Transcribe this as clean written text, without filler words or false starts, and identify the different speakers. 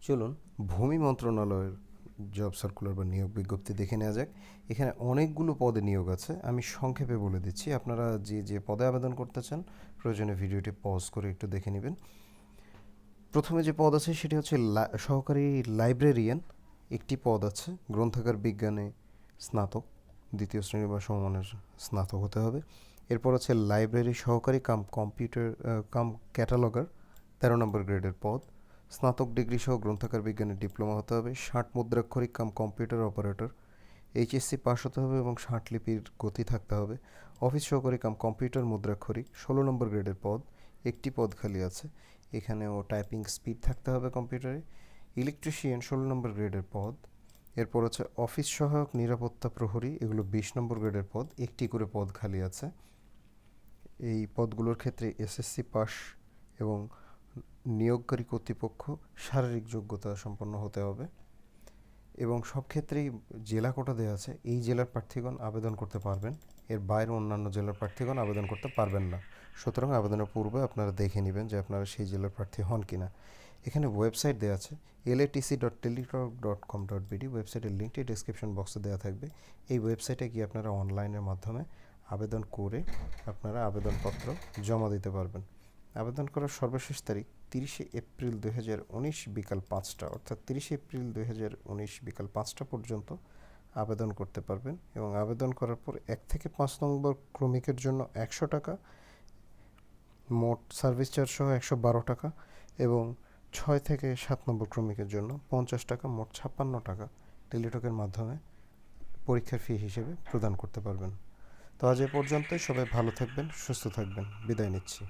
Speaker 1: চলুন ভূমি মন্ত্রণালয়ের জব সার্কুলার বা নিয়োগ বিজ্ঞপ্তি দেখে নেওয়া যাক। এখানে অনেকগুলো পদে নিয়োগ আছে, আমি সংক্ষেপে বলে দিচ্ছি। আপনারা যে যে পদে আবেদন করতে চান প্রয়োজনে ভিডিওটি পজ করে একটু দেখে নেবেন। প্রথমে যে পদ আছে সেটি হচ্ছে সহকারী লাইব্রেরিয়ান। একটি পদ আছে। গ্রন্থাগার বিজ্ঞানে স্নাতক, দ্বিতীয় শ্রেণী বা সমমানের স্নাতক হতে হবে। এরপর আছে লাইব্রেরি সহকারী কম্পিউটার ক্যাটালগার, 13 নম্বর গ্রেডের পদ। স্নাতক ডিগ্রি সহ গ্রন্থাগার বিজ্ঞানের ডিপ্লোমা হতে হবে। 60 মুদ্রাক্ষরিক কম্পিউটার অপারেটর, এইচএসসি পাস হতে হবে এবং 60 লিপির গতি থাকতে হবে। অফিস সহকারী কম্পিউটার মুদ্রাক্ষরিক, 16 নম্বর গ্রেডের পদ। একটি পদ খালি আছে, এখানেও টাইপিং স্পিড থাকতে হবে কম্পিউটারে। ইলেকট্রিশিয়ান, 16 নম্বর গ্রেডের পদ। এরপর হচ্ছে অফিস সহায়ক নিরাপত্তা প্রহরী, এগুলো 20 নম্বর গ্রেডের পদ। একটি করে পদ খালি আছে। এই পদগুলোর ক্ষেত্রে এসএসসি পাস এবং নিয়োগকারী কর্তৃপক্ষ শারীরিক যোগ্যতা সম্পন্ন হতে হবে এবং সব ক্ষেত্রেই জেলা কোটা দেওয়া আছে। এই জেলার প্রার্থীগণ আবেদন করতে পারবেন, এর বাইরে অন্যান্য জেলার প্রার্থীগণ আবেদন করতে পারবেন না। সুতরাং আবেদনের পূর্বে আপনারা দেখে নেবেন যে আপনারা সেই জেলার প্রার্থী হন কিনা। এখানে ওয়েবসাইট দেওয়া আছে latc.teletalk.com.bd। ওয়েবসাইটের লিঙ্কটি ডেসক্রিপশন বক্সে দেওয়া থাকবে। এই ওয়েবসাইটে গিয়ে আপনারা অনলাইনের মাধ্যমে আবেদন করে আপনারা আবেদনপত্র জমা দিতে পারবেন। আবেদন করার সর্বশেষ তারিখ 30শে এপ্রিল 2019 বিকাল 5টা, অর্থাৎ 30শে এপ্রিল 2019 বিকাল 5টা পর্যন্ত আবেদন করতে পারবেন। এবং আবেদন করার পর 1 থেকে 5 নম্বর ক্রমিকের জন্য 100 টাকা, মোট সার্ভিস চার্জ সহ 112 টাকা, এবং 6 থেকে 7 নম্বর ক্রমিকের জন্য 50 টাকা, মোট 56 টাকা টেলিটকের মাধ্যমে পরীক্ষার ফি হিসেবে প্রদান করতে পারবেন। তো আজ এ পর্যন্তই। সবাই ভালো থাকবেন, সুস্থ থাকবেন। বিদায় নিচ্ছি।